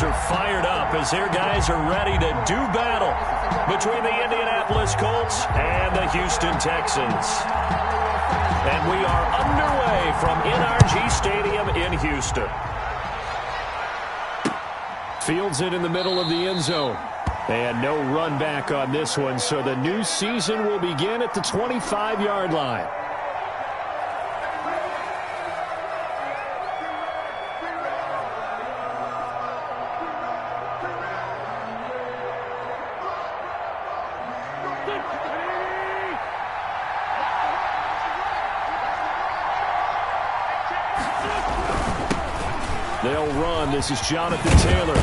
fans are fired up as their guys are ready to do battle between the Indianapolis Colts and the Houston Texans. And we are underway from NRG Stadium in Houston. Fields it in the middle of the end zone. And no run back on this one, so the new season will begin at the 25-yard line. They'll run. This is Jonathan Taylor.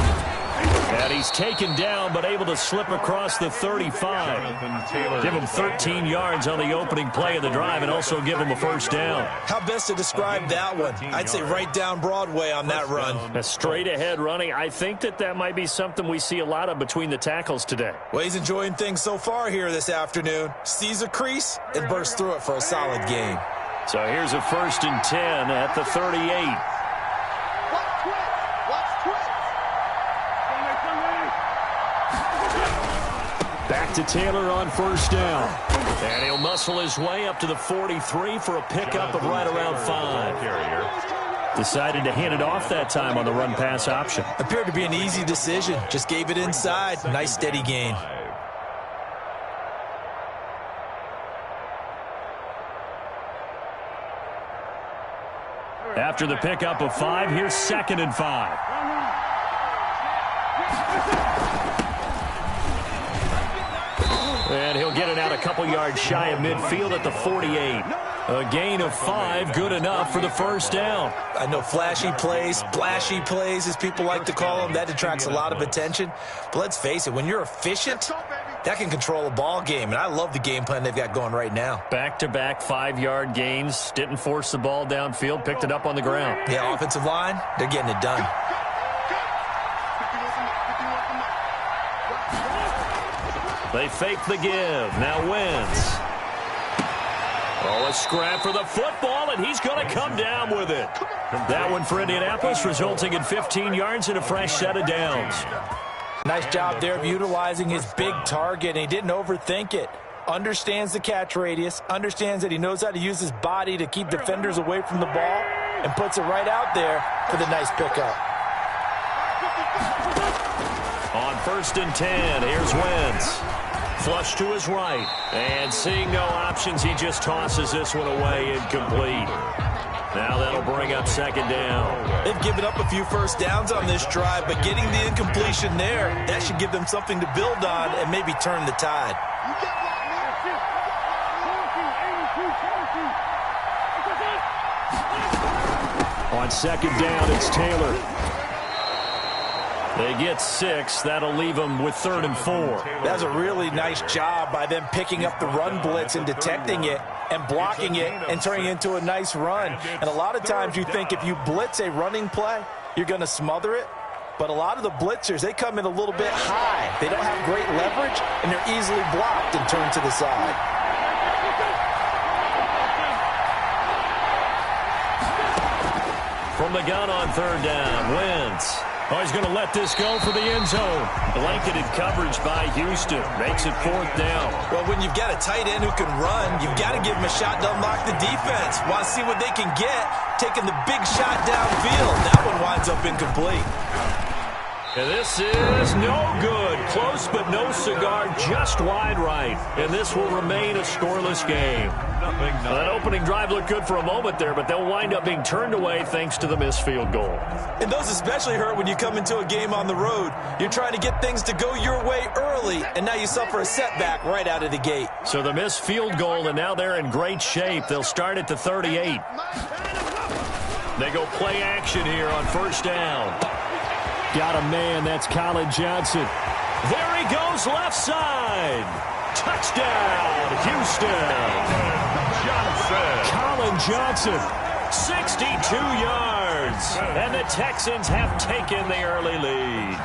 And he's taken down, but able to slip across the 35. Give him 13 yards on the opening play of the drive and also give him a first down. How best to describe that one? I'd say right down Broadway on that run. A straight ahead running. I think that might be something we see a lot of between the tackles today. Well, he's enjoying things so far here this afternoon. Sees a crease and bursts through it for a solid gain. So here's a 1st and 10 at the 38. Back to Taylor on first down. And he'll muscle his way up to the 43 for a pickup of right around 5. Decided to hand it off that time on the run-pass option. Appeared to be an easy decision. Just gave it inside. Nice steady gain. After the pickup of 5, here's 2nd and 5. And he'll get it out a couple yards shy of midfield at the 48. A gain of 5, good enough for the first down. I know flashy plays, splashy plays, as people like to call them, that attracts a lot of attention. But let's face it, when you're efficient, that can control a ball game. And I love the game plan they've got going right now. Back-to-back 5-yard gains. Didn't force the ball downfield. Picked it up on the ground. Yeah, offensive line, they're getting it done. They fake the give. Now Wentz. Oh, a scrap for the football, and he's going to come down with it. That one for Indianapolis, resulting in 15 yards and a fresh set of downs. Nice job there of utilizing his big target, and he didn't overthink it. Understands the catch radius, understands that he knows how to use his body to keep defenders away from the ball, and puts it right out there for the nice pickup. On 1st and 10, here's Wentz. Flush to his right. And seeing no options, he just tosses this one away incomplete. Now that'll bring up 2nd down. They've given up a few first downs on this drive, but getting the incompletion there, that should give them something to build on and maybe turn the tide. On 2nd down, it's Taylor. They get 6. That'll leave them with 3rd and 4. That's a really nice job by them picking up the run blitz and detecting it and blocking it and turning it into a nice run. And a lot of times you think if you blitz a running play, you're going to smother it. But a lot of the blitzers, they come in a little bit high. They don't have great leverage, and they're easily blocked and turned to the side. From the gun on 3rd down, Wentz. Oh, he's going to let this go for the end zone. Blanketed coverage by Houston. Makes it 4th down. Well, when you've got a tight end who can run, you've got to give him a shot to unlock the defense. Want to see what they can get, taking the big shot downfield. That one winds up incomplete. And this is no good. Close but no cigar, just wide right. And this will remain a scoreless game. That opening drive looked good for a moment there, but they'll wind up being turned away thanks to the missed field goal. And those especially hurt when you come into a game on the road. You're trying to get things to go your way early, and now you suffer a setback right out of the gate. So the missed field goal, and now they're in great shape. They'll start at the 38. They go play action here on 1st down. Got a man, that's Colin Johnson. There he goes, left side. Touchdown, Houston. Colin Johnson, 62 yards. And the Texans have taken the early lead.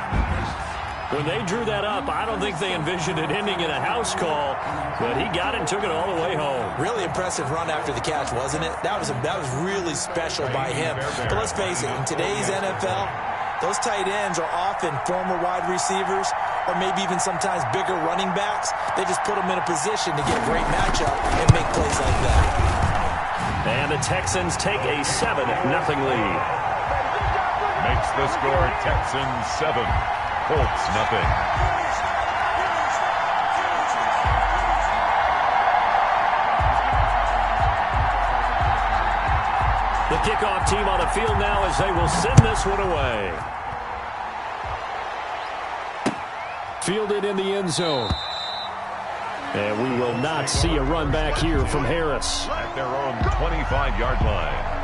When they drew that up, I don't think they envisioned it ending in a house call, but he got it and took it all the way home. Really impressive run after the catch, wasn't it? That was really special by him. But let's face it, in today's NFL, those tight ends are often often former wide receivers or maybe even sometimes bigger running backs. They just put them in a position to get a great matchup and make plays like that. And the Texans take a 7-0 lead. Makes the score Texans 7, Colts 0. The kickoff team on the field now as they will send this one away. Fielded in the end zone. And we will not see a run back here from Harris. At their own 25-yard line.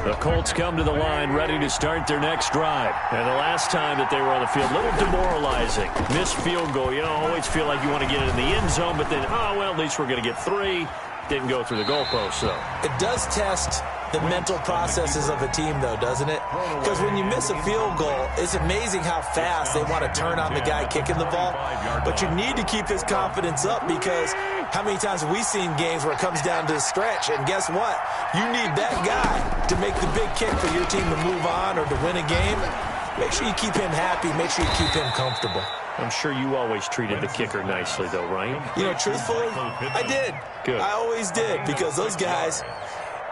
The Colts come to the line ready to start their next drive. And the last time that they were on the field, a little demoralizing. Missed field goal. You know, always feel like you want to get it in the end zone, but then, oh, well, at least we're going to get 3. Didn't go through the goalpost, though. It does test the mental processes of a team, though, doesn't it? Because when you miss a field goal, it's amazing how fast they want to turn on the guy kicking the ball. But you need to keep his confidence up because how many times have we seen games where it comes down to the stretch? And guess what? You need that guy to make the big kick for your team to move on or to win a game. Make sure you keep him happy. Make sure you keep him comfortable. I'm sure you always treated the kicker nicely, though, right? You know, truthfully, I did. Good. I always did because those guys,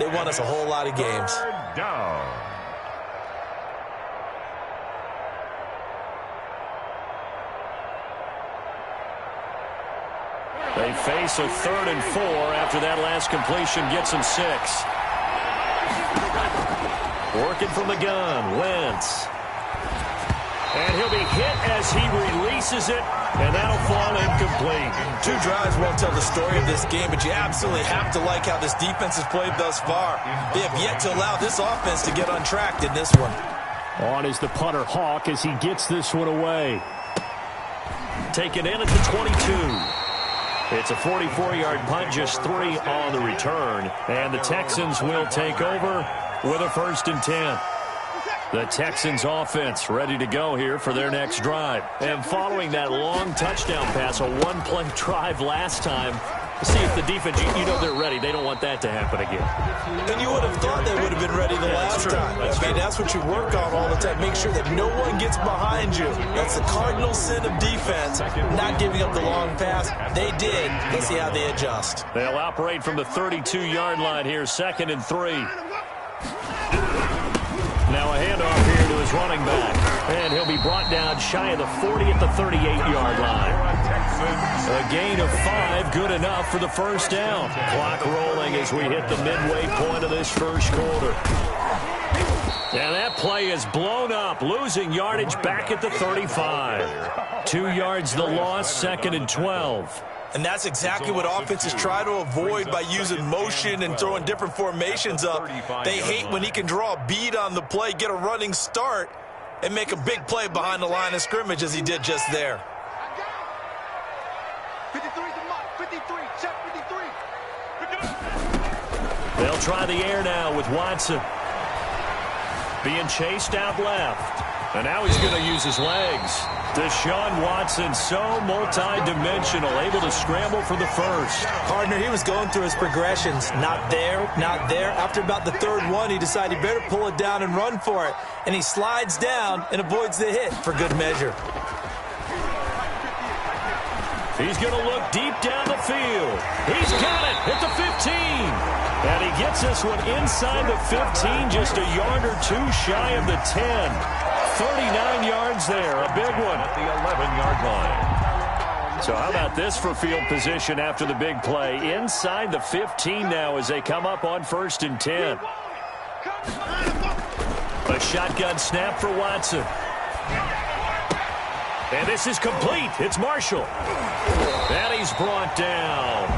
they won us a whole lot of games. Down. They face a 3rd and 4 after that last completion gets them 6. Working from the gun, Wentz. And he'll be hit as he releases it, and that'll fall incomplete. 2 drives won't tell the story of this game, but you absolutely have to like how this defense has played thus far. They have yet to allow this offense to get untracked in this one. On is the punter, Hawk, as he gets this one away. Taken in at the 22. It's a 44-yard punt, just 3 on the return. And the Texans will take over with a 1st and 10. The Texans offense ready to go here for their next drive. And following that long touchdown pass, a one-play drive last time, see if the defense, you know they're ready. They don't want that to happen again. And you would have thought they would have been ready the last time. That's what you work on all the time. Make sure that no one gets behind you. That's the cardinal sin of defense, not giving up the long pass. They did. Let's see how they adjust. They'll operate from the 32-yard line here, 2nd and 3. Now a handoff here to his running back. And he'll be brought down shy of the 40 at the 38-yard line. A gain of 5, good enough for the 1st down. Clock rolling as we hit the midway point of this first quarter. And that play is blown up, losing yardage back at the 35. 2 yards the loss, 2nd and 12. And that's exactly what offenses try to avoid by using motion and throwing different formations up. They hate when he can draw a bead on the play, get a running start, and make a big play behind the line of scrimmage as he did just there. 53 to Mike. 53. Check 53. They'll try the air now with Watson. Being chased out left. And now he's going to use his legs. Deshaun Watson, so multi-dimensional, able to scramble for the first. Partner, he was going through his progressions. Not there, not there. After about the 3rd one, he decided he better pull it down and run for it. And he slides down and avoids the hit for good measure. He's going to look deep down the field. He's got it at the 15. And he gets this one inside the 15, just a yard or 2 shy of the 10. 39 yards there, a big one. At the 11-yard line. So how about this for field position after the big play? Inside the 15 now as they come up on 1st and 10. A shotgun snap for Watson. And this is complete. It's Marshall. And he's brought down.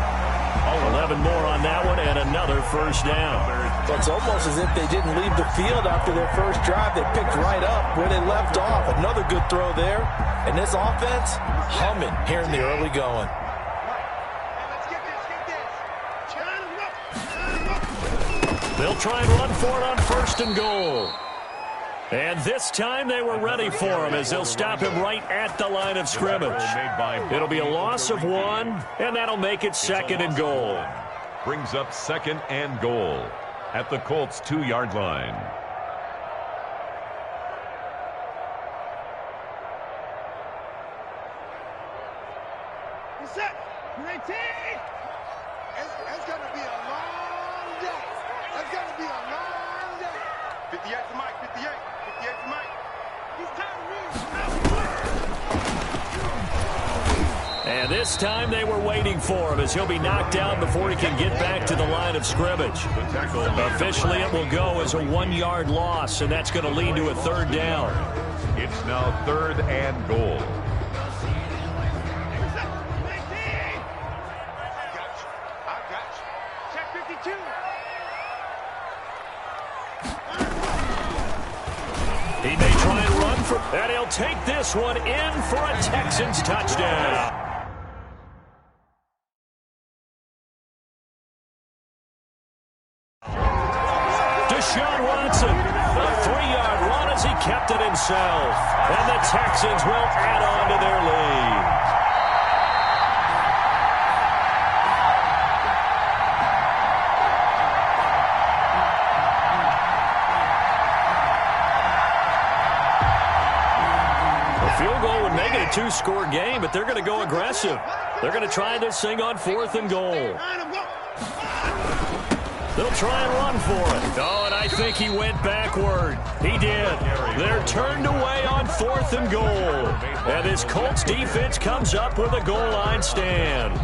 11 more on that one and another 1st down. So it's almost as if they didn't leave the field after their first drive. They picked right up where they left off. Another good throw there. And this offense, humming here in the early going. They'll try and run for it on 1st and goal. And this time they were ready for him as they'll stop him right at the line of scrimmage. It'll be a loss of 1, and that'll make it 2nd and goal. Brings up 2nd and goal at the Colts' 2-yard line. Set. 19. It's going to be a long day. It's going to be a long day. 58 to Mike. 58. 58 to Mike. He's tired of me. And this time they were waiting for him as he'll be knocked down before he can get back to the line of scrimmage. Officially, it will go as a 1-yard loss, and that's going to lead to a 3rd down. It's now 3rd and goal. He may try and run for, and he'll take this one in for a Texans touchdown. Deshaun Watson, a 3-yard run as he kept it himself. And the Texans will add on to their lead. Field goal would make it a 2-score game, but they're going to go aggressive. They're going to try this thing on 4th and goal. They'll try and run for it. Oh, and I think he went backward. He did. They're turned away on 4th and goal. And this Colts defense comes up with a goal line stand.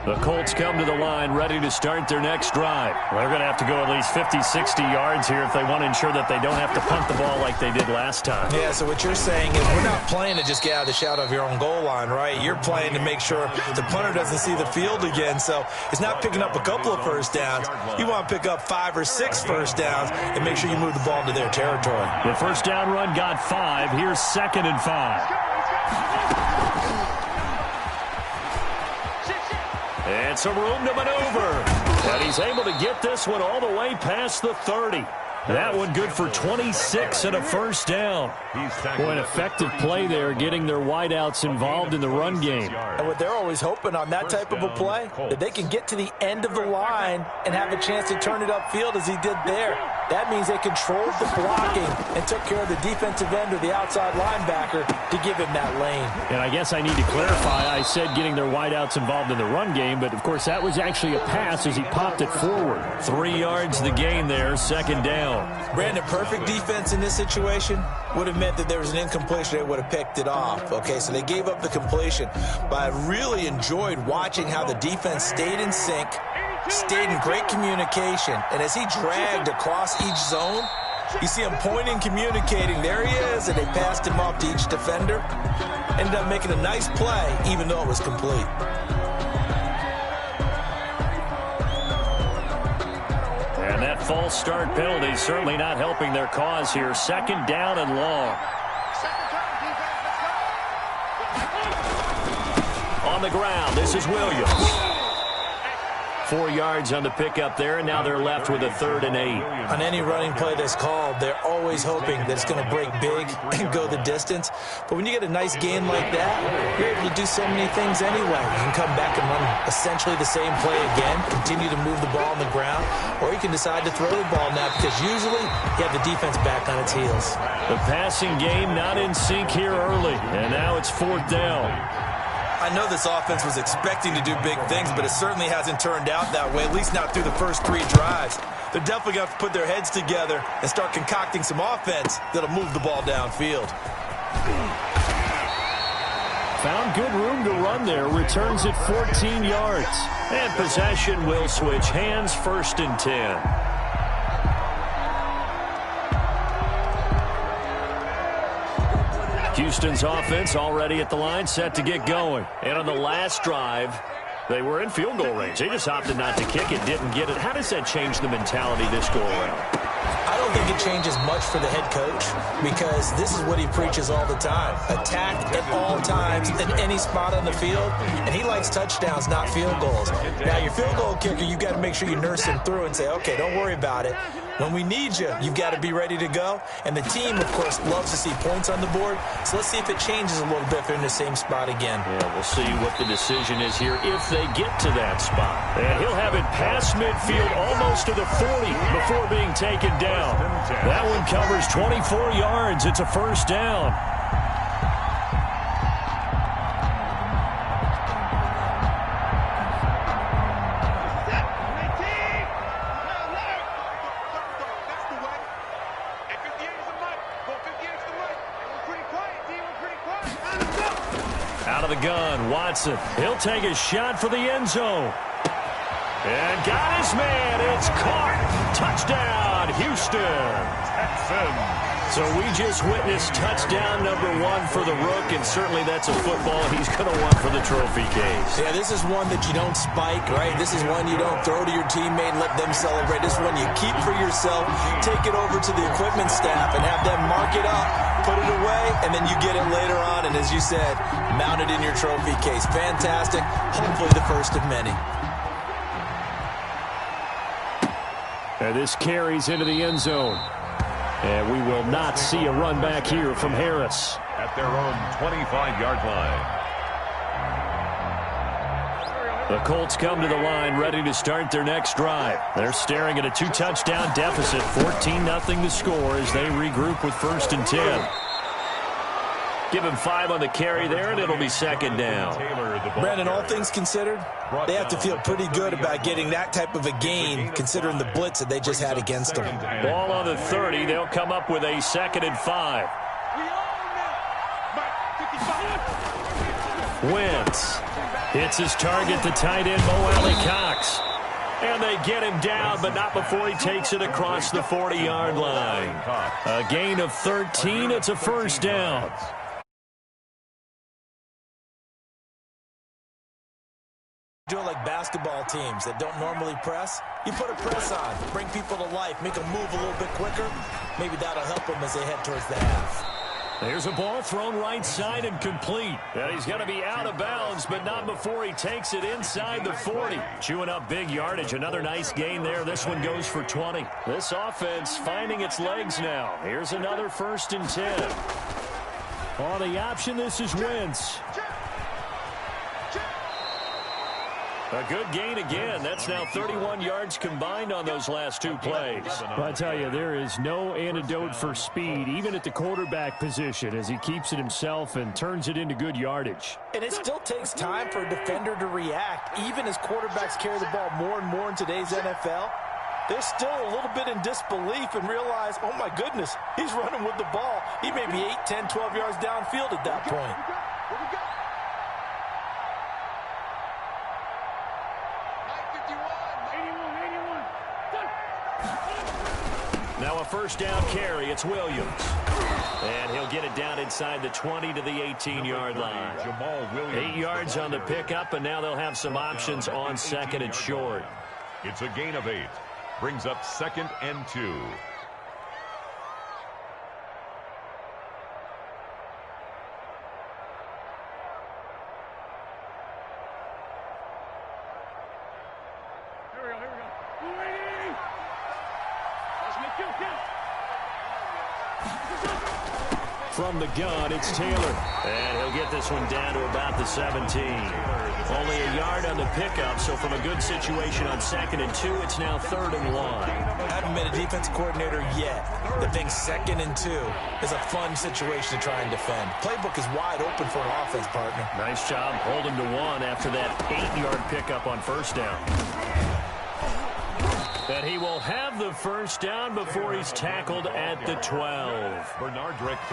The Colts come to the line ready to start their next drive. Well, they're going to have to go at least 50, 60 yards here if they want to ensure that they don't have to punt the ball like they did last time. Yeah, so what you're saying is we're not playing to just get out of the shadow of your own goal line, right? You're playing to make sure the punter doesn't see the field again. So it's not picking up a couple of first downs. You want to pick up 5 or 6 first downs and make sure you move the ball into their territory. The first down run got 5. Here's 2nd and 5. And some room to maneuver. And he's able to get this one all the way past the 30. That one good for 26 and a first down. Boy, an effective play there, getting their wideouts involved in the run game. And what they're always hoping on that type of a play, that they can get to the end of the line and have a chance to turn it upfield as he did there. That means they controlled the blocking and took care of the defensive end or the outside linebacker to give him that lane. And I guess I need to clarify, I said getting their wideouts involved in the run game, but of course that was actually a pass as he popped it forward. 3 yards the gain there, 2nd down. Brandon, perfect defense in this situation would have meant that there was an incompletion. They would have picked it off. Okay, so they gave up the completion. But I really enjoyed watching how the defense stayed in sync, stayed in great communication. And as he dragged across each zone, you see him pointing, communicating. There he is, and they passed him off to each defender. Ended up making a nice play, even though it was complete. And that false start penalty certainly not helping their cause here. 2nd down and long. On the ground, this is Williams. 4 yards on the pickup there, and now they're left with a 3rd and 8. On any running play that's called, they're always hoping that it's going to break big and go the distance. But when you get a nice gain like that, you're able to do so many things anyway. You can come back and run essentially the same play again, continue to move the ball on the ground, or you can decide to throw the ball now because usually you have the defense back on its heels. The passing game not in sync here early, and now it's 4th down. I know this offense was expecting to do big things, but it certainly hasn't turned out that way, at least not through the first 3 drives. They're definitely going to have to put their heads together and start concocting some offense that'll move the ball downfield. Found good room to run there, returns it 14 yards. And possession will switch hands, 1st and 10. Houston's offense already at the line, set to get going. And on the last drive, they were in field goal range. They just opted not to kick it, didn't get it. How does that change the mentality this go around? I don't don't think it changes much for the head coach because this is what he preaches all the time. Attack at all times in any spot on the field, and he likes touchdowns, not field goals. Now, your field goal kicker, you've got to make sure you nurse him through and say, okay, don't worry about it. When we need you, you've got to be ready to go. And the team, of course, loves to see points on the board. So let's see if it changes a little bit if they're in the same spot again. Yeah, we'll see what the decision is here if they get to that spot. And he'll have it past midfield almost to the 40 before being taken down. That one covers 24 yards. It's a first down. Out of the gun, Watson. He'll take a shot for the end zone. And got his man. It's caught. Touchdown, Houston. Texans. So we just witnessed touchdown number 1 for the Rook, and certainly that's a football he's going to want for the trophy case. Yeah, this is one that you don't spike, right? This is one you don't throw to your teammate and let them celebrate. This is one you keep for yourself, take it over to the equipment staff and have them mark it up, put it away, and then you get it later on, and as you said, mount it in your trophy case. Fantastic. Hopefully the first of many. And this carries into the end zone. And we will not see a run back here from Harris. At their own 25-yard line. The Colts come to the line ready to start their next drive. They're staring at a 2-touchdown deficit, 14-0 the score as they regroup with 1st and 10. Give him 5 on the carry there, and it'll be second down. Brandon, all things considered, they have to feel pretty good about getting that type of a gain, considering the blitz that they just had against them. Ball on the 30. They'll come up with a 2nd and 5. Wentz hits his target, the tight end, Mo Alley-Cox. And they get him down, but not before he takes it across the 40-yard line. A gain of 13. It's a first down. Do it like basketball teams that don't normally press. You put a press on, bring people to life, make them move a little bit quicker. Maybe that'll help them as they head towards the half. There's a ball thrown right side and complete. And he's going to be out of bounds, but not before he takes it inside the 40. Chewing up big yardage. Another nice gain there. This one goes for 20. This offense finding its legs now. Here's another 1st and 10. On the option, this is Wentz. A good gain again. That's now 31 yards combined on those last 2 plays. I tell you, there is no antidote for speed, even at the quarterback position, as he keeps it himself and turns it into good yardage. And it still takes time for a defender to react, even as quarterbacks carry the ball more and more in today's NFL. They're still a little bit in disbelief and realize, oh my goodness, he's running with the ball. He may be 8, 10, 12 yards downfield at that point. Now a first down carry. It's Williams. And he'll get it down inside the 20 to the 18-yard line. 8 yards on the pickup, and now they'll have some options on 2nd and short. It's a gain of 8. Brings up 2nd and 2. From the gun, it's Taylor. And he'll get this one down to about the 17. Only a yard on the pickup, so from a good situation on 2nd and 2, it's now 3rd and 1. I haven't been a defense coordinator yet. The thing 2nd and 2 is a fun situation to try and defend. Playbook is wide open for an offense, partner. Nice job holding to 1 after that 8-yard pickup on first down. And he will have the first down before he's tackled at the 12.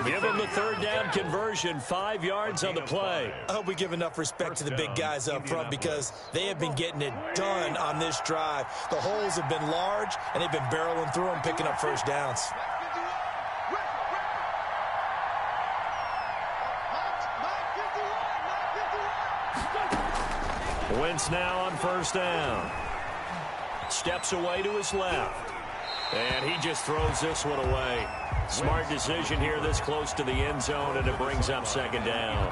Give him the 3rd down conversion, 5 yards on the play. I hope we give enough respect to the big guys up front because they have been getting it done on this drive. The holes have been large, and they've been barreling through them, picking up first downs. Wentz now on first down. Steps away to his left. And he just throws this one away. Smart decision here this close to the end zone, and it brings up second down.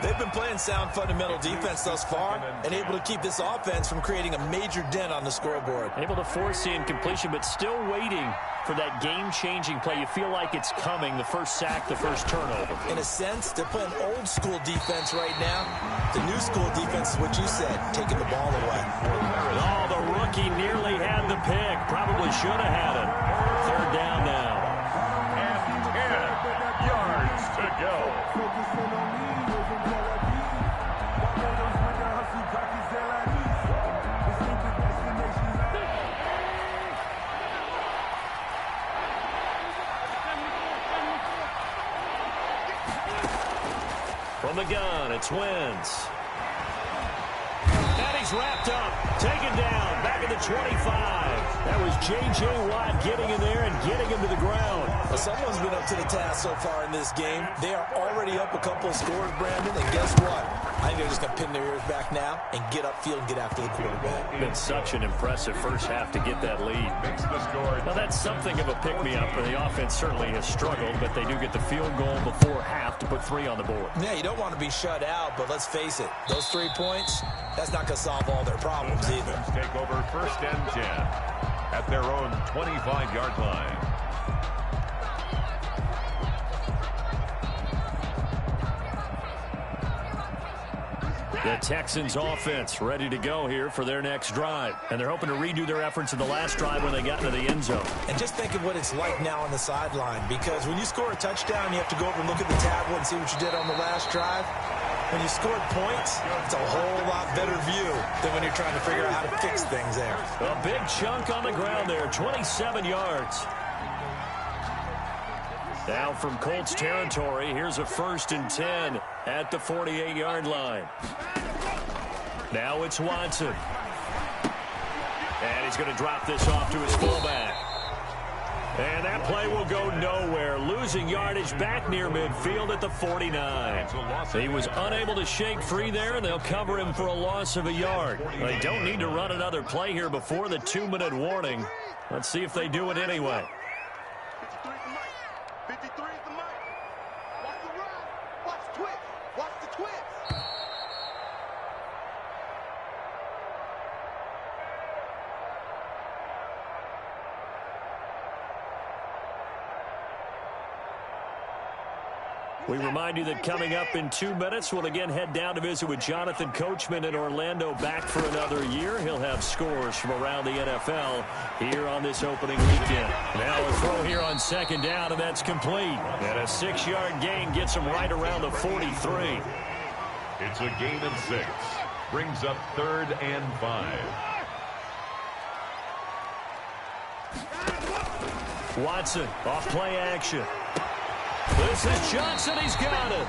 They've been playing sound fundamental defense thus far and able to keep this offense from creating a major dent on the scoreboard. Able to force the incompletion, but still waiting for that game-changing play. You feel like it's coming, the first sack, the first turnover. In a sense, they're playing old-school defense right now. The new school defense is what you said, taking the ball away. Oh, the rookie nearly had the pick. Probably should have had it. Third down now. And 10 yards to go. From the gun, it's Wentz. And he's wrapped up, taken down, back at the 25. That was J.J. Watt getting in there and getting him to the ground. Well, someone's been up to the task so far in this game. They are already up a couple of scores, Brandon, and guess what? I think they're just going to pin their ears back now and get upfield and get after the quarterback. Been such an impressive first half to get that lead. Now, that's something of a pick-me-up, and the offense certainly has struggled, but they do get the field goal before half to put 3 on the board. Yeah, you don't want to be shut out, but let's face it, those 3 points, that's not going to solve all their problems either. Take over first and 10 at their own 25-yard line. The Texans offense ready to go here for their next drive. And they're hoping to redo their efforts in the last drive when they got into the end zone. And just think of what it's like now on the sideline, because when you score a touchdown, you have to go over and look at the tablet and see what you did on the last drive. When you scored points, it's a whole lot better view than when you're trying to figure out how to fix things there. A big chunk on the ground there, 27 yards. Now from Colts territory, here's a 1st and 10 at the 48-yard line. Now it's Watson. And he's going to drop this off to his fullback. And that play will go nowhere. Losing yardage back near midfield at the 49. He was unable to shake free there, and they'll cover him for a loss of a yard. They don't need to run another play here before the 2-minute warning. Let's see if they do it anyway. 53 is the mic. Watch the run. Watch the twist. Watch the twist. We remind you that coming up in 2 minutes, we'll again head down to visit with Jonathan Coachman in Orlando, back for another year. He'll have scores from around the NFL here on this opening weekend. Now a throw here on second down, and that's complete. And a 6-yard gain gets him right around the 43. It's a gain of 6. Brings up 3rd and 5. Watson off play action. This is Johnson. He's got it.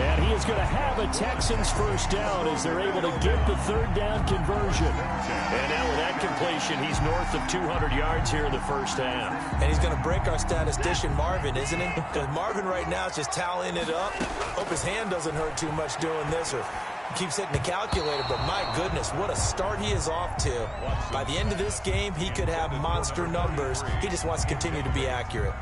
And he is going to have a Texans first down as they're able to get the 3rd down conversion. And now with that completion, he's north of 200 yards here in the first half. And he's going to break our statistician Marvin, isn't he? Because Marvin right now is just tallying it up. Hope his hand doesn't hurt too much doing this, or keeps hitting the calculator. But my goodness, what a start he is off to. By the end of this game, he could have monster numbers. He just wants to continue to be accurate.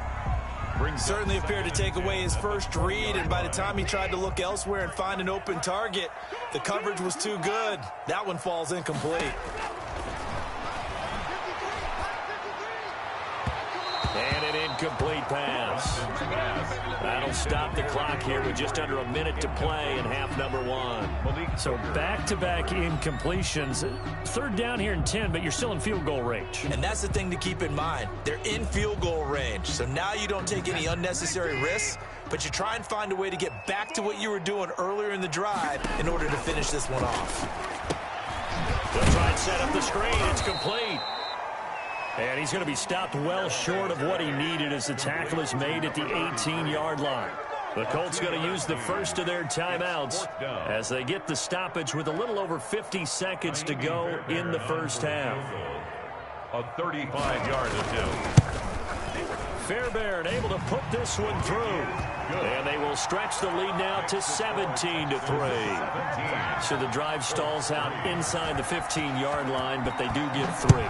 Certainly appeared to take away his first read, and by the time he tried to look elsewhere and find an open target, the coverage was too good. That one falls incomplete. And an incomplete pass. That'll stop the clock here with just under a minute to play in half number 1. So back-to-back incompletions. 3rd down here in 10, but you're still in field goal range. And that's the thing to keep in mind. They're in field goal range. So now you don't take any unnecessary risks, but you try and find a way to get back to what you were doing earlier in the drive in order to finish this one off. They'll try and set up the screen. It's complete. And he's going to be stopped well short of what he needed as the tackle is made at the 18-yard line. The Colts going to use the first of their timeouts as they get the stoppage with a little over 50 seconds to go in the first half. A 35-yard attempt. Fairbairn able to put this one through. And they will stretch the lead now to 17-3. So the drive stalls out inside the 15-yard line, but they do get 3.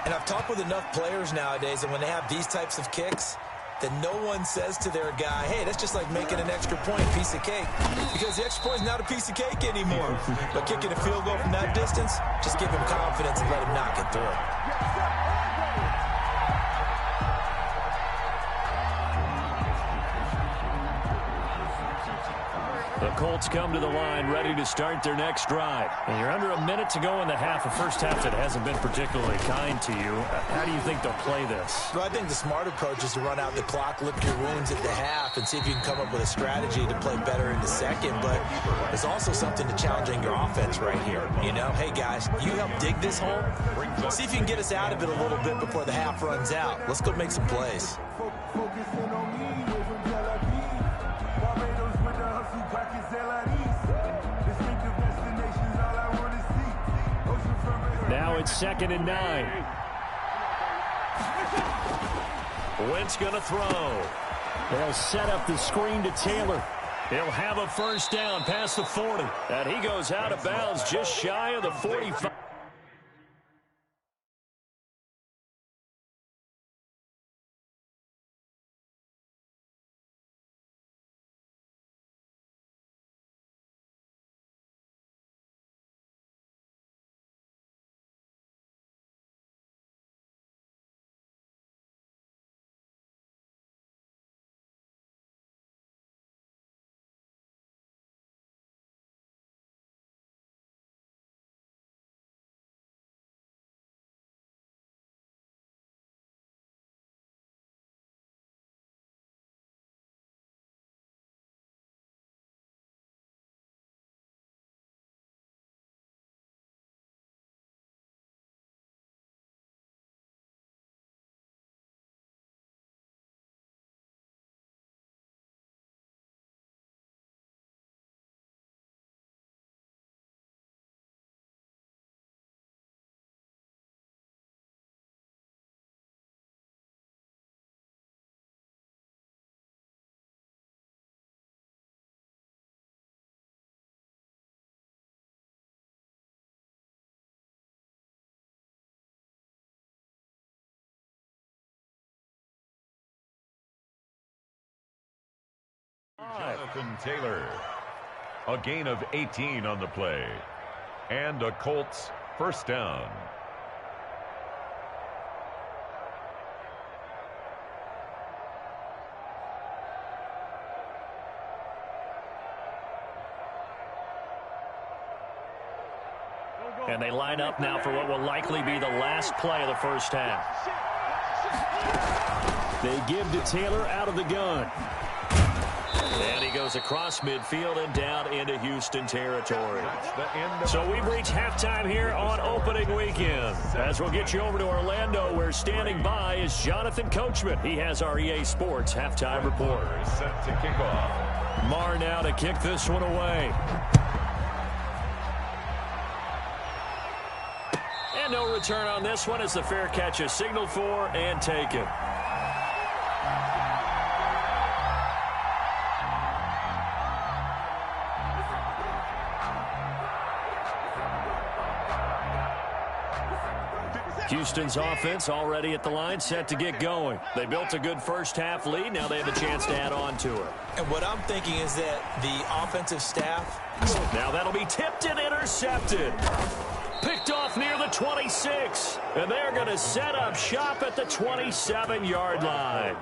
And I've talked with enough players nowadays, and when they have these types of kicks, that no one says to their guy, hey, that's just like making an extra point, piece of cake. Because the extra point is not a piece of cake anymore. But kicking a field goal from that distance, just give him confidence and let him knock it through. The Colts come to the line ready to start their next drive. And you're under a minute to go in the half, a first half that hasn't been particularly kind to you. How do you think they'll play this? Well, I think the smart approach is to run out the clock, lick your wounds at the half, and see if you can come up with a strategy to play better in the second. But there's also something to challenging your offense right here. You know, hey, guys, you help dig this hole. See if you can get us out of it a little bit before the half runs out. Let's go make some plays. Now it's 2nd and 9. Wentz going to throw. They'll set up the screen to Taylor. He'll have a first down past the 40. And he goes out of bounds just shy of the 45. Jonathan Taylor. A gain of 18 on the play. And a Colts first down. And they line up now for what will likely be the last play of the first half. They give to Taylor out of the gun. And he goes across midfield and down into Houston territory. So we've reached halftime here on opening weekend. As we'll get you over to Orlando, where standing by is Jonathan Coachman. He has our EA Sports halftime report. Set to kick off. Marr now to kick this one away. And no return on this one as the fair catch is signaled for and taken. Houston's offense already at the line, set to get going. They built a good first half lead. Now they have a chance to add on to it. And what I'm thinking is that the offensive staff... Now that'll be tipped and intercepted. Picked off near the 26. And they're going to set up shop at the 27-yard line.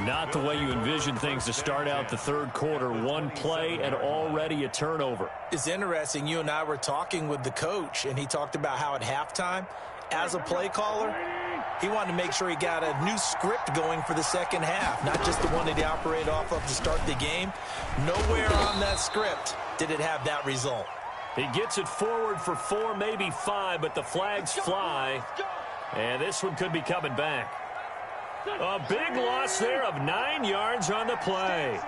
Not the way you envision things to start out the third quarter. One play and already a turnover. It's interesting. You and I were talking with the coach, and he talked about how at halftime, as a play caller, he wanted to make sure he got a new script going for the second half, not just the one that he operated off of to start the game. Nowhere on that script did it have that result. He gets it forward for 4, maybe 5, but the flags fly. And this one could be coming back. A big loss there of 9 yards on the play.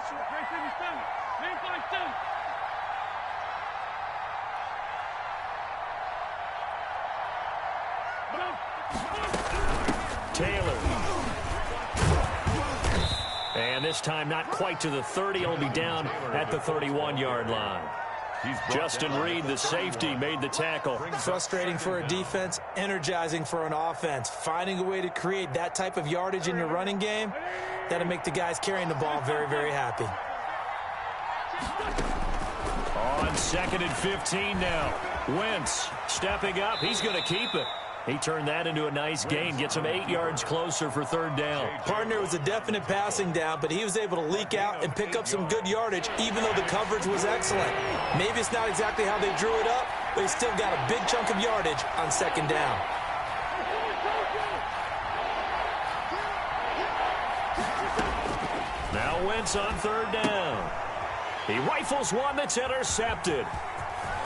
Taylor. And this time not quite to the 30. It'll be down at the 31-yard line. Justin Reed, the safety, made the tackle. Frustrating for a defense, energizing for an offense. Finding a way to create that type of yardage in your running game, that'll make the guys carrying the ball very, very happy. On 2nd and 15 now. Wentz stepping up. He's going to keep it. He turned that into a nice gain. Gets him 8 yards closer for 3rd down. Partner was a definite passing down, but he was able to leak out and pick up some good yardage, even though the coverage was excellent. Maybe it's not exactly how they drew it up, but he still got a big chunk of yardage on 2nd down. Now Wentz on 3rd down. He rifles one that's intercepted.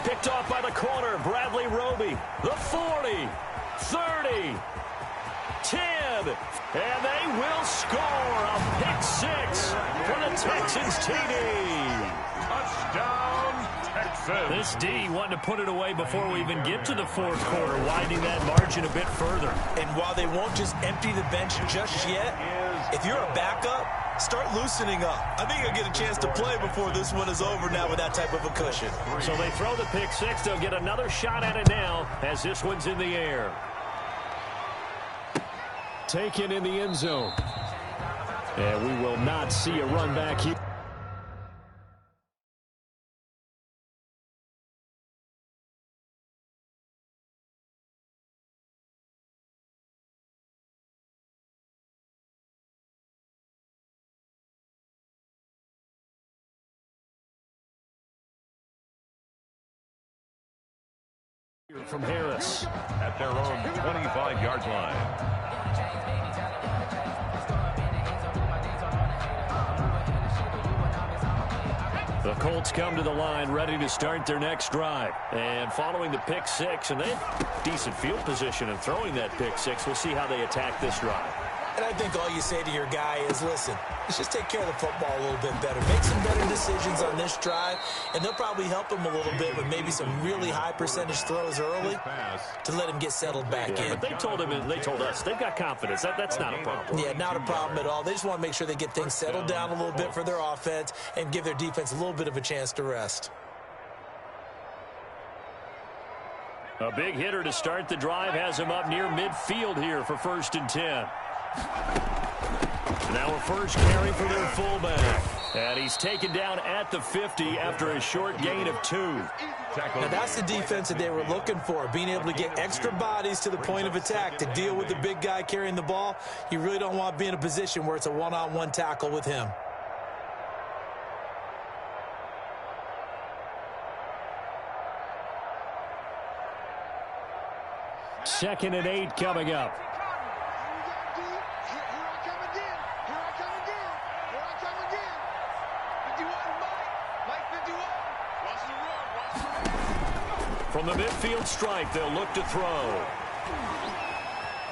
Picked off by the corner, Bradley Roby. The 40, 30, 10, and they will score a pick 6 for the Texans TD. Touchdown, Texans. This D wanted to put it away before we even get to the 4th quarter, widening that margin a bit further. And while they won't just empty the bench just yet, if you're a backup, start loosening up. I think you'll get a chance to play before this one is over now with that type of a cushion. So they throw the pick 6. They'll get another shot at it now as this one's in the air. Taken in the end zone. And we will not see a run back here. From Harris. At their own 25-yard line. The Colts come to the line ready to start their next drive. And following the pick 6, and they have decent field position in throwing that pick 6. We'll see how they attack this drive. And I think all you say to your guy is, listen, let's just take care of the football a little bit better. Make some better decisions on this drive, and they'll probably help him a little bit with maybe some really high percentage throws early to let him get settled back in. But they told him, and they told us, they've got confidence. That's not a problem. Yeah, not a problem at all. They just want to make sure they get things settled down a little bit for their offense and give their defense a little bit of a chance to rest. A big hitter to start the drive has him up near midfield here for 1st and 10. Now a first carry for their fullback. And he's taken down at the 50 after a short gain of 2. Now that's the defense that they were looking for, being able to get extra bodies to the point of attack to deal with the big guy carrying the ball. You really don't want to be in a position where it's a one-on-one tackle with him. Second and 8 coming up. From the midfield stripe, they'll look to throw.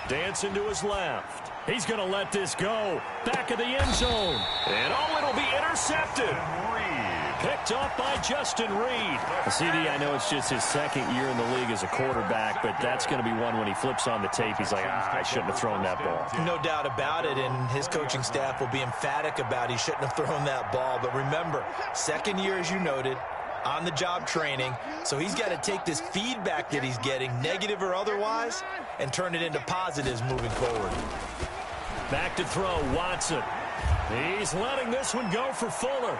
Dancing to his left. He's going to let this go. Back of the end zone. And it'll be intercepted. Picked off by Justin Reed. CD, I know it's just his 2nd year in the league as a quarterback, but that's going to be one when he flips on the tape. He's like, I shouldn't have thrown that ball. No doubt about it, and his coaching staff will be emphatic about he shouldn't have thrown that ball. But remember, 2nd year, as you noted, on-the-job training, so he's got to take this feedback that he's getting, negative or otherwise, and turn it into positives moving forward. Back to throw, Watson. He's letting this one go for Fuller.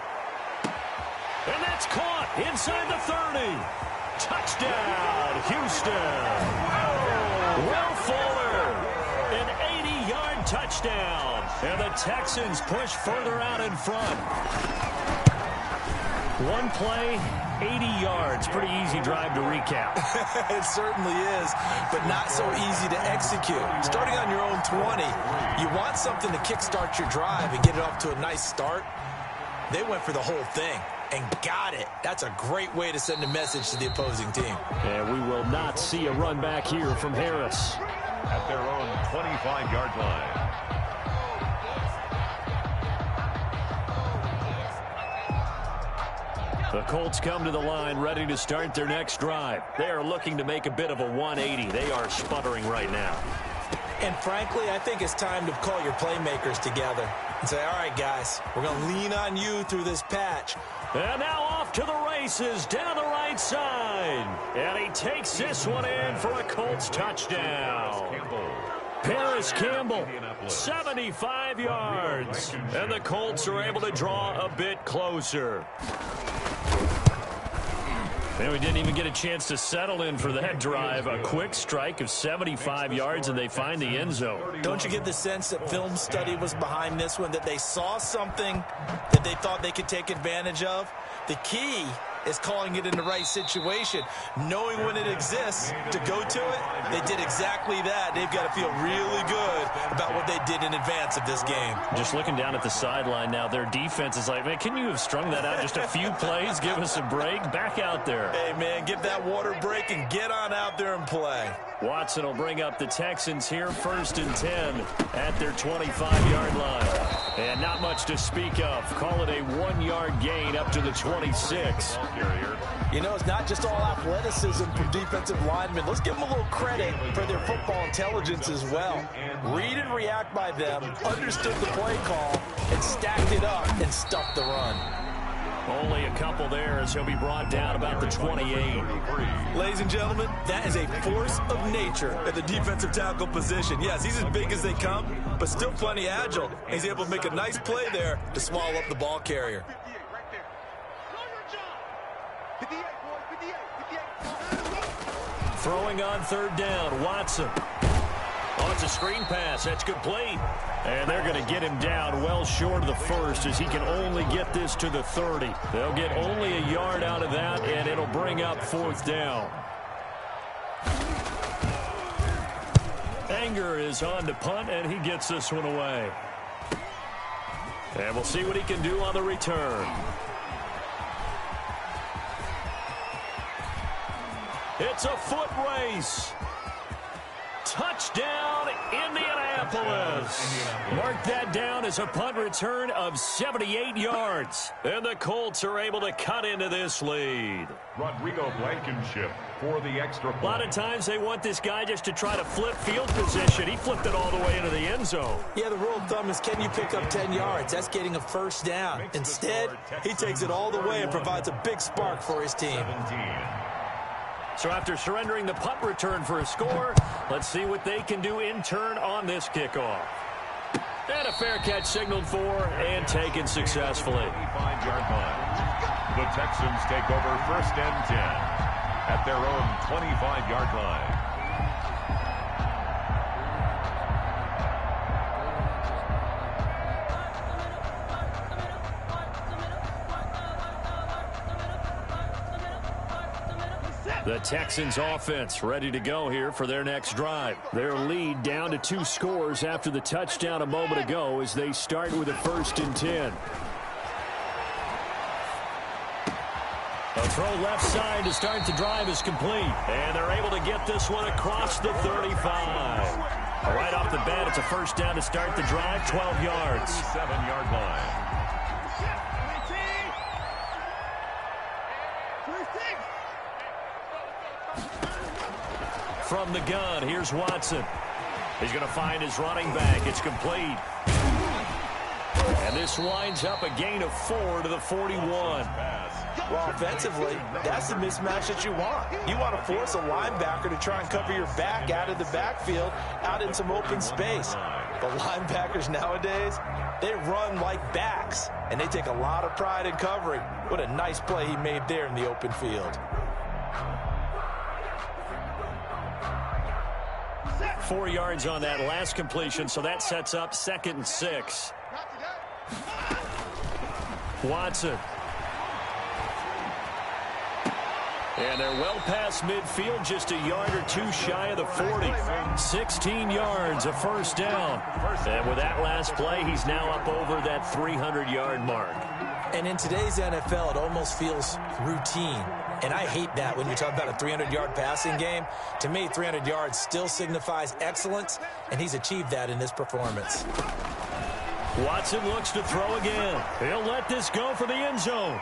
And that's caught inside the 30. Touchdown, Houston. Will Fuller, an 80-yard touchdown. And the Texans push further out in front. One play, 80 yards. Pretty easy drive to recap. It certainly is, but not so easy to execute. Starting on your own 20, you want something to kickstart your drive and get it off to a nice start. They went for the whole thing and got it. That's a great way to send a message to the opposing team. And we will not see a run back here from Harris. At their own 25-yard line. The Colts come to the line ready to start their next drive. They are looking to make a bit of a 180. They are sputtering right now. And frankly, I think it's time to call your playmakers together and say, all right, guys, we're going to lean on you through this patch. And now off to the races down the right side. And he takes this one in for a Colts touchdown. Paris Campbell, 75 yards. And the Colts are able to draw a bit closer. And we didn't even get a chance to settle in for that drive. A quick strike of 75 yards, and they find the end zone. Don't you get the sense that film study was behind this one, that they saw something that they thought they could take advantage of? The key is calling it in the right situation, knowing when it exists to go to it. They did exactly that. They've got to feel really good about what they did in advance of this game. Just looking down at the sideline now, their defense is like, man, can you have strung that out just a few plays? Give us a break. Back out there. Hey, man, give that water break and get on out there and play. Watson will bring up the Texans here, 1st and 10 at their 25-yard line. And not much to speak of. Call it a 1-yard gain up to the 26. You know, it's not just all athleticism from defensive linemen. Let's give them a little credit for their football intelligence as well. Read and react by them, understood the play call, and stacked it up and stuffed the run. Only a couple there as he'll be brought down about the 28. Ladies and gentlemen, that is a force of nature at the defensive tackle position. Yes, he's as big as they come, but still plenty agile. He's able to make a nice play there to swallow up the ball carrier. Throwing on 3rd down, Watson. Oh, it's a screen pass. That's complete. And they're going to get him down well short of the first as he can only get this to the 30. They'll get only a yard out of that, and it'll bring up 4th down. Anger is on to punt, and he gets this one away. And we'll see what he can do on the return. It's a foot race. Touchdown, Indianapolis. Mark that down as a punt return of 78 yards. And the Colts are able to cut into this lead. Rodrigo Blankenship for the extra point. A lot of times they want this guy just to try to flip field position. He flipped it all the way into the end zone. Yeah, the rule of thumb is, can you pick up 10 yards? That's getting a 1st down. Instead, he takes it all the way and provides a big spark for his team. 17. So after surrendering the punt return for a score, let's see what they can do in turn on this kickoff. And a fair catch signaled for and taken successfully. 25-yard line. The Texans take over 1st and 10 at their own 25-yard line. The Texans offense ready to go here for their next drive. Their lead down to 2 scores after the touchdown a moment ago as they start with a 1st and 10. A throw left side to start the drive is complete. And they're able to get this one across the 35. Right off the bat, it's a 1st down to start the drive, 12 yards. 7-yard line. From the gun, here's Watson. He's going to find his running back. It's complete. And this winds up a gain of 4 to the 41. Well, offensively, that's the mismatch that you want. You want to force a linebacker to try and cover your back out of the backfield, out in some open space. But linebackers nowadays, they run like backs, and they take a lot of pride in covering. What a nice play he made there in the open field. 4 yards on that last completion, so that sets up 2nd and 6. Watson. And they're well past midfield, just a yard or 2 shy of the 40. 16 yards, a 1st down. And with that last play, he's now up over that 300-yard mark. And in today's NFL, it almost feels routine. And I hate that when you talk about a 300-yard passing game. To me, 300 yards still signifies excellence, and he's achieved that in this performance. Watson looks to throw again. He'll let this go for the end zone.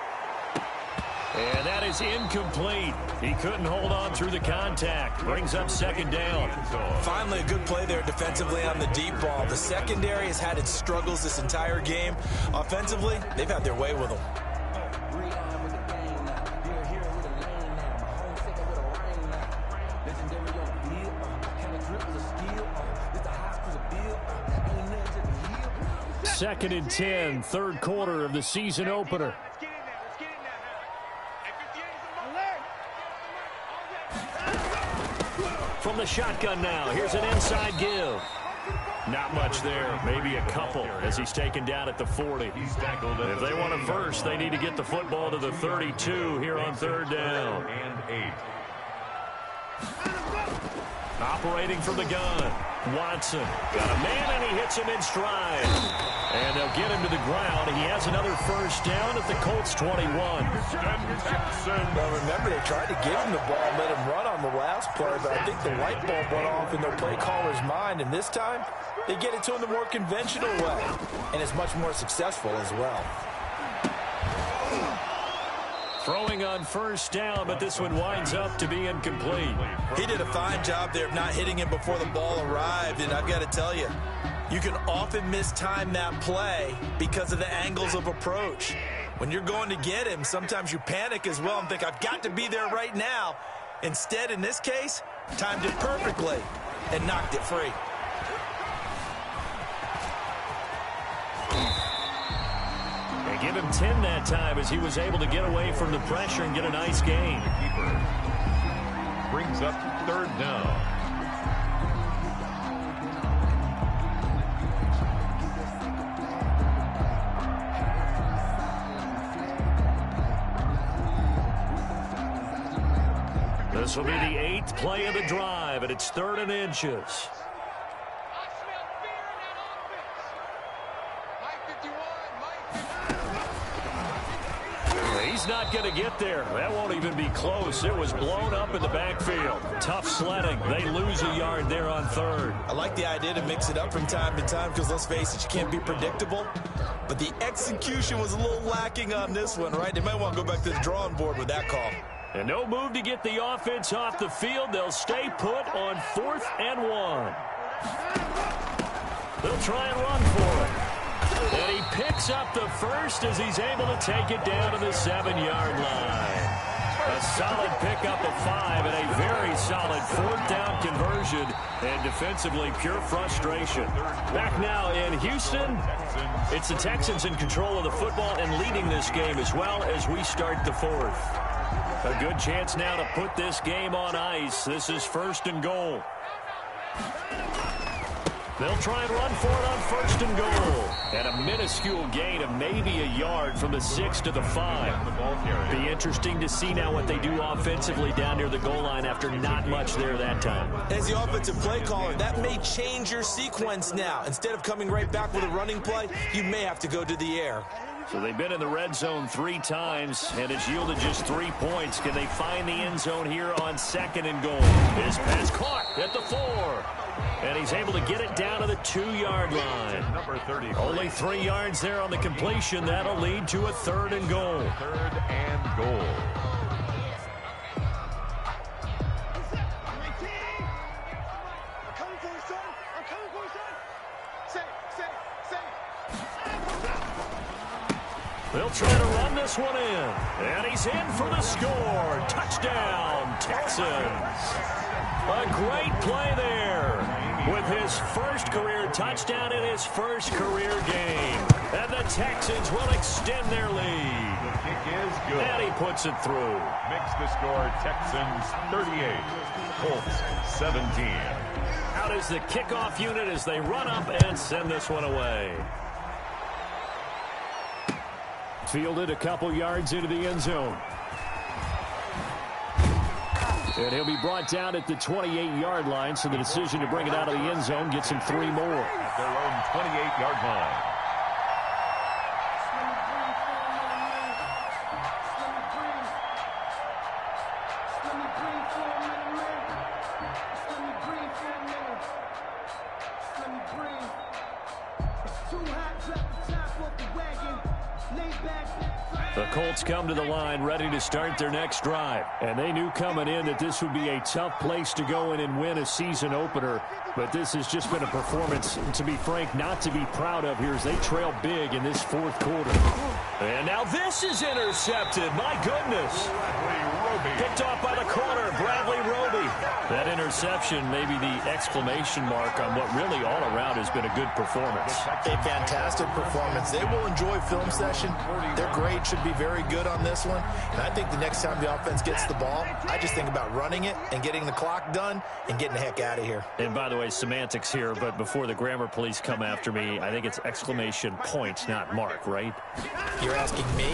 And that is incomplete. He couldn't hold on through the contact. Brings up 2nd down. Finally, a good play there defensively on the deep ball. The secondary has had its struggles this entire game. Offensively, they've had their way with them. Second and 10, third quarter of the season opener. From the shotgun now, here's an inside give. Not much there, maybe a couple as he's taken down at the 40. If they want a first, they need to get the football to the 32 here on third down. And 8. Operating from the gun, Watson got a man and he hits him in stride. And they'll get him to the ground. He has another first down at the Colts 21. Well, remember, they tried to give him the ball and let him run on the last play, but I think the light bulb went off in their play caller's mind, and this time they get it to him the more conventional way, and it's much more successful as well. Throwing on first down, but this one winds up to be incomplete. He did a fine job there of not hitting him before the ball arrived, and I've got to tell you, you can often mistime that play because of the angles of approach. When you're going to get him, sometimes you panic as well and think, I've got to be there right now. Instead, in this case, timed it perfectly and knocked it free. They give him 10 that time as he was able to get away from the pressure and get a nice gain. Brings up third down. This will be the 8th play of the drive, and it's 3rd and inches. He's not going to get there. That won't even be close. It was blown up in the backfield. Tough sledding. They lose a yard there on 3rd. I like the idea to mix it up from time to time because, let's face it, you can't be predictable. But the execution was a little lacking on this one, right? They might want to go back to the drawing board with that call. And no move to get the offense off the field. They'll stay put on 4th and 1. They'll try and run for it. And he picks up the first as he's able to take it down to the 7-yard line. A solid pickup of 5 and a very solid 4th down conversion. And defensively, pure frustration. Back now in Houston, it's the Texans in control of the football and leading this game as well as we start the 4th. A good chance now to put this game on ice. This is 1st and goal. They'll try and run for it on 1st and goal. And a minuscule gain of maybe a yard from the 6 to the 5. Be interesting to see now what they do offensively down near the goal line after not much there that time. As the offensive play caller, that may change your sequence now. Instead of coming right back with a running play, you may have to go to the air. So they've been in the red zone 3 times, and it's yielded just 3 points. Can they find the end zone here on 2nd and goal? His pass caught at the 4. And he's able to get it down to the 2-yard line. Number 30. Only 3 yards there on the completion. That'll lead to a 3rd and goal. 3rd and goal. They'll try to run this one in. And he's in for the score. Touchdown, Texans. A great play there with his first career touchdown in his first career game. And the Texans will extend their lead. The kick is good. And he puts it through. Makes the score Texans 38, Colts 17. Out is the kickoff unit as they run up and send this one away. Fielded a couple yards into the end zone. And he'll be brought down at the 28-yard line, so the decision to bring it out of the end zone gets him 3 more. At their own 28-yard line. The Colts come to the line ready to start their next drive. And they knew coming in that this would be a tough place to go in and win a season opener. But this has just been a performance, to be frank, not to be proud of here as they trail big in this 4th quarter. And now this is intercepted. My goodness. Picked off by the corner, Bradley Roby. That interception may be the exclamation mark on what really all around has been a good performance. A fantastic performance. They will enjoy film session. Their grade should be very good on this one. And I think the next time the offense gets the ball, I just think about running it and getting the clock done and getting the heck out of here. And by the way, semantics here, but before the grammar police come after me, I think it's exclamation point, not mark, right? You're asking me?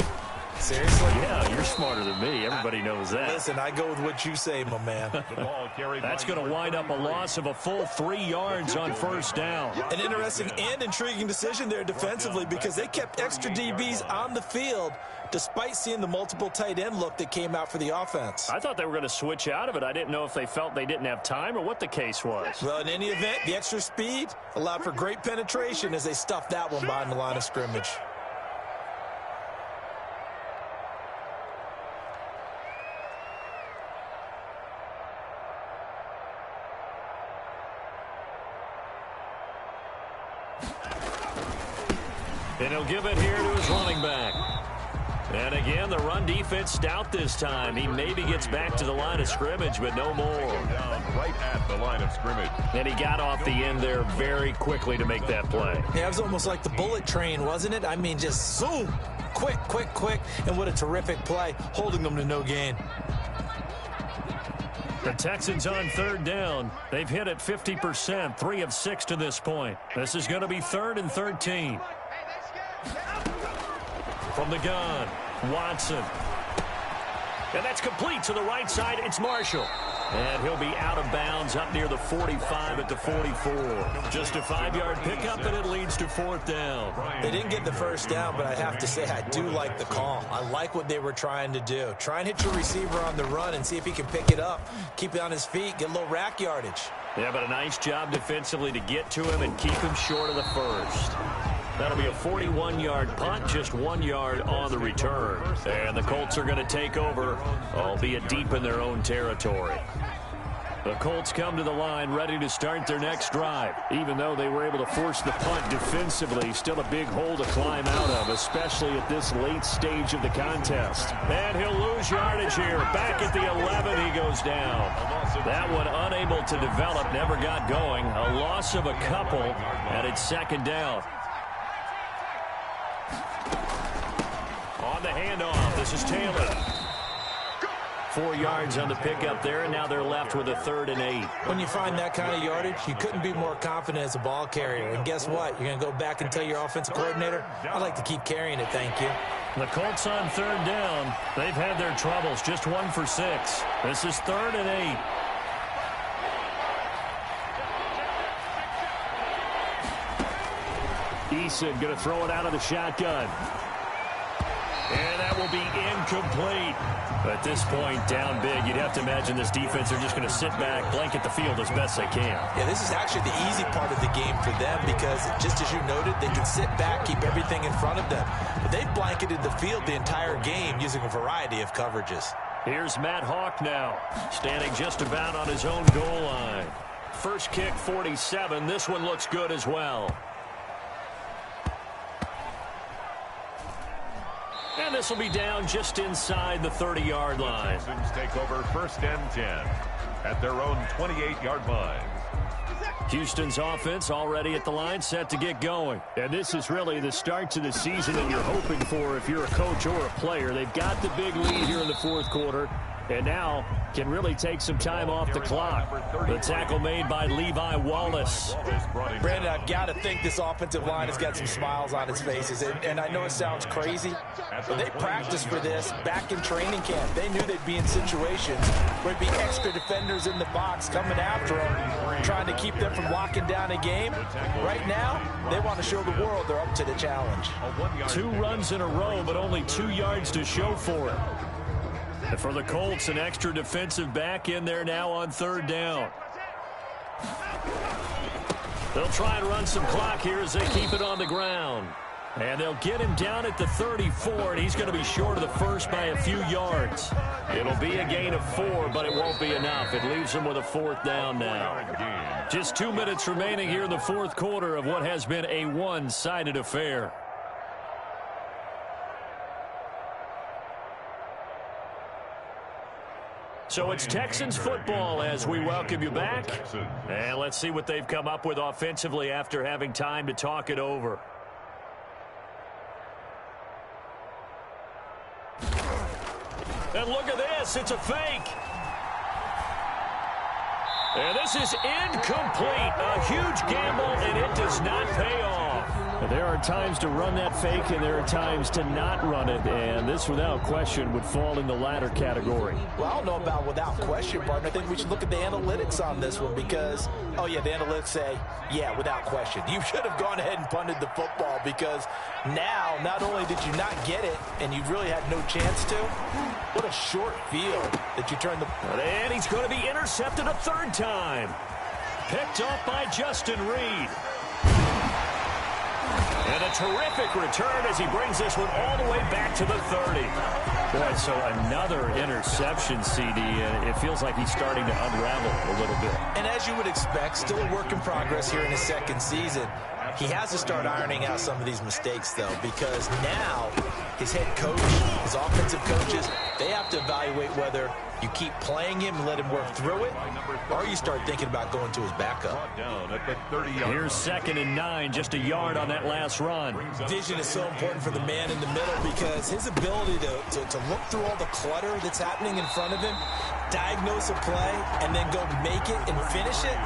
Seriously? Yeah, you're smarter than me. Everybody knows that. Listen, I go with what you say, my man. That's going to wind up a loss of a full 3 yards on first down. An interesting and intriguing decision there defensively because they kept extra DBs on the field despite seeing the multiple tight end look that came out for the offense. I thought they were going to switch out of it. I didn't know if they felt they didn't have time or what the case was. Well, in any event, the extra speed allowed for great penetration as they stuffed that one behind the line of scrimmage. And he'll give it here to his running back. And again, the run defense stout this time. He maybe gets back to the line of scrimmage, but no more. Down right at the line of scrimmage. And he got off the end there very quickly to make that play. Yeah, it was almost like the bullet train, wasn't it? I mean, just zoom. Quick, quick, quick. And what a terrific play, holding them to no gain. The Texans on third down. They've hit it 50%, 3 of 6 to this point. This is going to be 3rd and 13. From the gun, Watson. And that's complete to the right side. It's Marshall. And he'll be out of bounds up near the 45 at the 44. Just a 5-yard pickup, and it leads to 4th down. They didn't get the first down, but I have to say I do like the call. I like what they were trying to do. Try and hit your receiver on the run and see if he can pick it up. Keep it on his feet, get a little rack yardage. Yeah, but a nice job defensively to get to him and keep him short of the first. That'll be a 41-yard punt, just 1 yard on the return. And the Colts are going to take over, albeit deep in their own territory. The Colts come to the line ready to start their next drive. Even though they were able to force the punt defensively, still a big hole to climb out of, especially at this late stage of the contest. And he'll lose yardage here. Back at the 11, he goes down. That one unable to develop, never got going. A loss of a couple, and it's 2nd down. On the handoff, this is Taylor. 4 yards on the pickup there, and now they're left with a 3rd and 8. When you find that kind of yardage, you couldn't be more confident as a ball carrier. And guess what? You're going to go back and tell your offensive coordinator, I'd like to keep carrying it, thank you. The Colts on 3rd down. They've had their troubles, just 1 for 6. This is 3rd and 8. Eason going to throw it out of the shotgun. And that will be incomplete. At this point, down big, you'd have to imagine this defense are just going to sit back, blanket the field as best they can. Yeah, this is actually the easy part of the game for them because, just as you noted, they can sit back, keep everything in front of them. But they've blanketed the field the entire game using a variety of coverages. Here's Matt Hawk now, standing just about on his own goal line. First kick, 47. This one looks good as well. And this will be down just inside the 30-yard line. Texans take over 1st and 10 at their own 28-yard line. Houston's offense already at the line, set to get going. And this is really the start to the season that you're hoping for if you're a coach or a player. They've got the big lead here in the 4th quarter, and now can really take some time off the clock. The tackle made by Levi Wallace. Brandon, I've got to think this offensive line has got some smiles on its faces. And I know it sounds crazy, but they practiced for this back in training camp. They knew they'd be in situations where it'd be extra defenders in the box coming after them, trying to keep them from locking down a game. Right now, they want to show the world they're up to the challenge. 2 runs in a row, but only 2 yards to show for it. And for the Colts, an extra defensive back in there now on 3rd down. They'll try and run some clock here as they keep it on the ground. And they'll get him down at the 34, and he's going to be short of the first by a few yards. It'll be a gain of 4, but it won't be enough. It leaves them with a 4th down now. Just 2 minutes remaining here in the 4th quarter of what has been a one-sided affair. So it's Texans football as we welcome you back. And let's see what they've come up with offensively after having time to talk it over. And look at this. It's a fake. And this is incomplete. A huge gamble, and it does not pay off. There are times to run that fake, and there are times to not run it. And this, without question, would fall in the latter category. Well, I don't know about without question, partner. I think we should look at the analytics on this one because, oh, yeah, the analytics say, yeah, without question. You should have gone ahead and punted the football because now, not only did you not get it, and you really had no chance to, what a short field that you turned the... And he's going to be intercepted a third time. Picked off by Justin Reed. And a terrific return as he brings this one all the way back to the 30. Boy, so another interception, CD, and it feels like he's starting to unravel a little bit. And as you would expect, still a work in progress here in his second season. He has to start ironing out some of these mistakes, though, because now his head coach, his offensive coaches, they have to evaluate whether you keep playing him and let him work through it, or you start thinking about going to his backup. Here's 2nd and 9, just a yard on that last run. Vision is so important for the man in the middle because his ability to look through all the clutter that's happening in front of him, diagnose a play, and then go make it and finish it,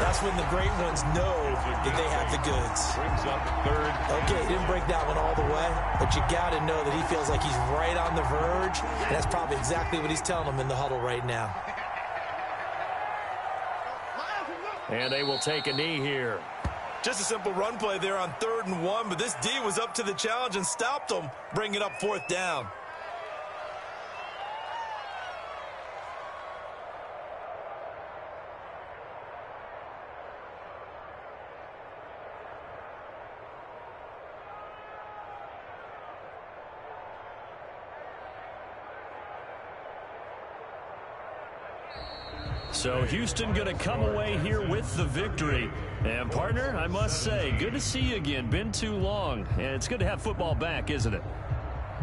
that's when the great ones know that they have the goods. Okay, didn't break that one all the way, but you got to know that he feels like he's right on the verge, and that's probably exactly what he's telling them in the huddle right now. And they will take a knee here. Just a simple run play there on 3rd and 1, but this D was up to the challenge and stopped them, bringing up 4th down. So Houston going to come away here with the victory. And, partner, I must say, good to see you again. Been too long. And it's good to have football back, isn't it?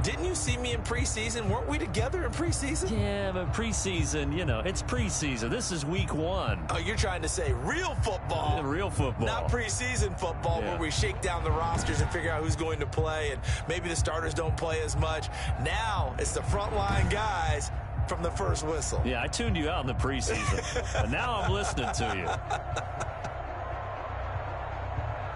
Didn't you see me in preseason? Weren't we together in preseason? Yeah, but preseason, you know, it's preseason. This is week 1. Oh, you're trying to say real football. Yeah, real football. Not preseason football where we shake down the rosters and figure out who's going to play, and maybe the starters don't play as much. Now it's the frontline guys from the first whistle. Yeah, I tuned you out in the preseason. And now I'm listening to you.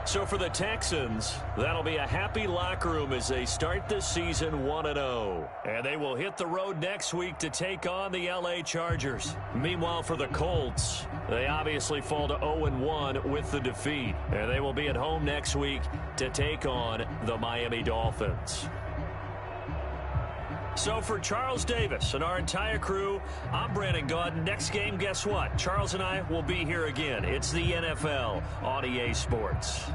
So for the Texans, that'll be a happy locker room as they start this season 1-0. And they will hit the road next week to take on the LA Chargers. Meanwhile, for the Colts, they obviously fall to 0-1 with the defeat. And they will be at home next week to take on the Miami Dolphins. So for Charles Davis and our entire crew, I'm Brandon Gaudin. Next game, guess what? Charles and I will be here again. It's the NFL on EA Sports.